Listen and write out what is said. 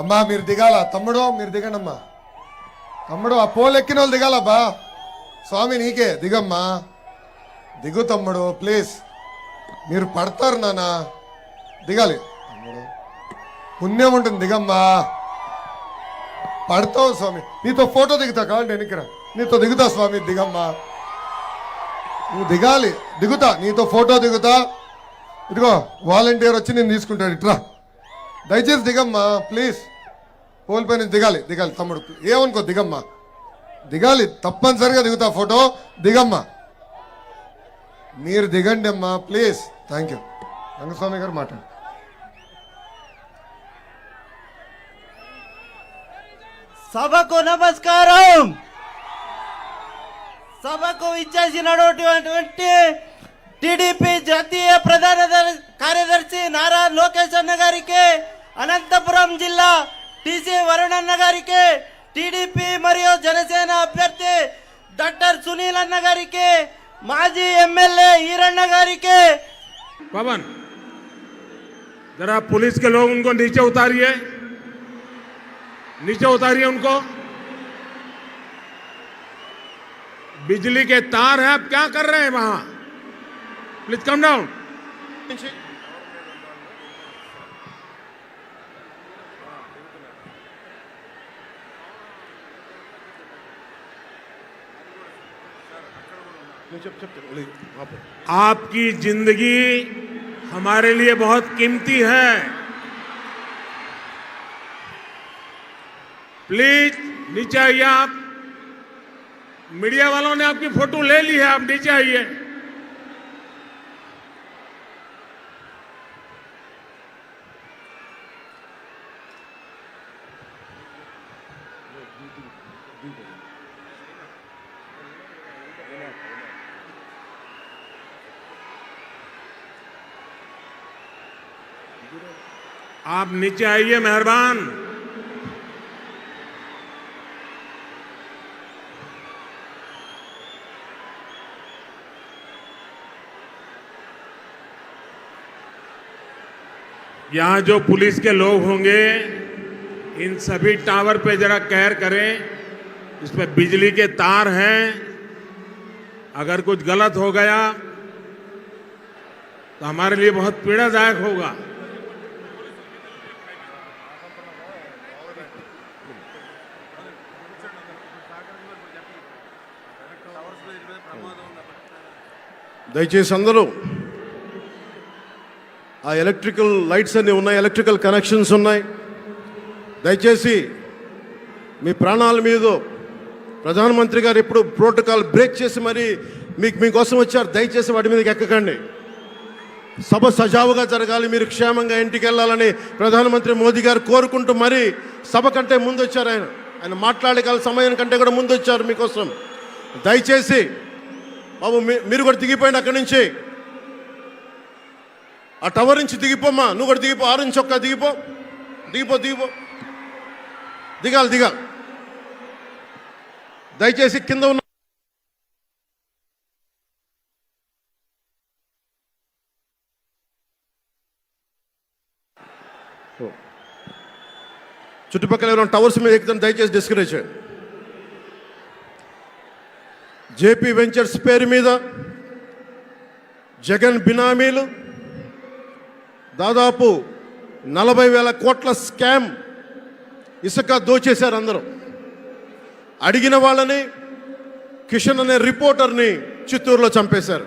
అమ్మా మీరు దిగాల, తమ్ముడు మీరు దిగండి అమ్మా. తమ్ముడు ఆ పోల్ ఎక్కిన వాళ్ళు దిగాలబ్బా. స్వామి నీకే దిగమ్మా, దిగు తమ్ముడు ప్లీజ్. మీరు పడతారు నాన్న, దిగాలి తమ్ముడు, పుణ్యం ఉంటుంది దిగమ్మా. పడతావు స్వామి, నీతో ఫోటో దిగుతా కావాలంటే వెనక్కిరా, నీతో దిగుతా స్వామి దిగమ్మా. నువ్వు దిగాలి, దిగుతా నీతో ఫోటో దిగుతా. ఇదిగో వాలంటీర్ వచ్చి నేను తీసుకుంటాడు, ఇట్రా దయచేసి దిగమ్మా ప్లీజ్. పోల్ పై నుంచి దిగాలి, దిగాలి తమ్ముడు ఏమనుకో దిగమ్మా, దిగాలి తప్పనిసరిగా దిగుతా ఫోటో దిగమ్మా. మీరు దిగండి అమ్మా ప్లీజ్. Thank you. రంగస్వామి గారు మాట్లాడు. సభకు నమస్కారం. సభకు ఇచ్చేసినటువంటి టీడీపీ జాతీయ ప్రధాన కార్యదర్శి నారా లోకేష్ అన్న గారికి, అనంతపురం జిల్లా టీసీ వరుణ్ అన్న గారికి, టీడీపీ మరియు జనసేన అభ్యర్థి డాక్టర్ సునీల్ అన్న గారికి, మాజీ ఎమ్మెల్యే ఈరన్న గారికి. पवन जरा पुलिस के लोग उनको नीचे उतारिए, नीचे उतारिए उनको. बिजली के तार हैं, आप क्या कर रहे हैं वहां? Please come down. आपकी जिंदगी हमारे लिए बहुत कीमती है. प्लीज नीचे आइए. आप मीडिया वालों ने आपकी फोटो ले ली है, आप नीचे आइए. आप नीचे आइए मेहरबान. यहां जो पुलिस के लोग होंगे इन सभी टावर पे जरा कहर करें. इस पे बिजली के तार हैं, अगर कुछ गलत हो गया तो हमारे लिए बहुत पीड़ादायक होगा. దయచేసి అందరూ ఆ ఎలక్ట్రికల్ లైట్స్ అన్నీ ఉన్నాయి, ఎలక్ట్రికల్ కనెక్షన్స్ ఉన్నాయి. దయచేసి మీ ప్రాణాల మీద ప్రధానమంత్రి గారు ఎప్పుడు ప్రోటోకాల్ బ్రేక్ చేసి మరి మీకోసం వచ్చారు. దయచేసి వాటి మీదకి ఎక్కకండి. సభ సజావుగా జరగాలి, మీరు క్షేమంగా ఇంటికి వెళ్ళాలని ప్రధానమంత్రి మోదీ గారు కోరుకుంటూ మరి సభ కంటే ముందు వచ్చారు. ఆయన మాట్లాడగల సమయం కంటే కూడా ముందు వచ్చారు మీకోసం. దయచేసి బాబు మీరు కూడా దిగిపోయింది అక్కడి నుంచి, ఆ టవర్ నుంచి దిగిపోమ్మా. నువ్వు కూడా దిగిపో, 6 నుంచి ఒక్క దిగిపో, దిగిపో దిగిపో, దిగాలి దిగాలి. దయచేసి కింద ఉన్న చుట్టుపక్కల ఎవరైనా టవర్స్ మీద ఎక్కుతాను దయచేసి డిస్కరేజ్ చేయండి. జేపీ వెంచర్స్ పేరు మీద జగన్ బినామీలు దాదాపు 40,000 కోట్ల స్కామ్ ఇసుక దోచేశారు. అందరూ అడిగిన వాళ్ళని, కిషన్ అనే రిపోర్టర్ని చిత్తూరులో చంపేశారు.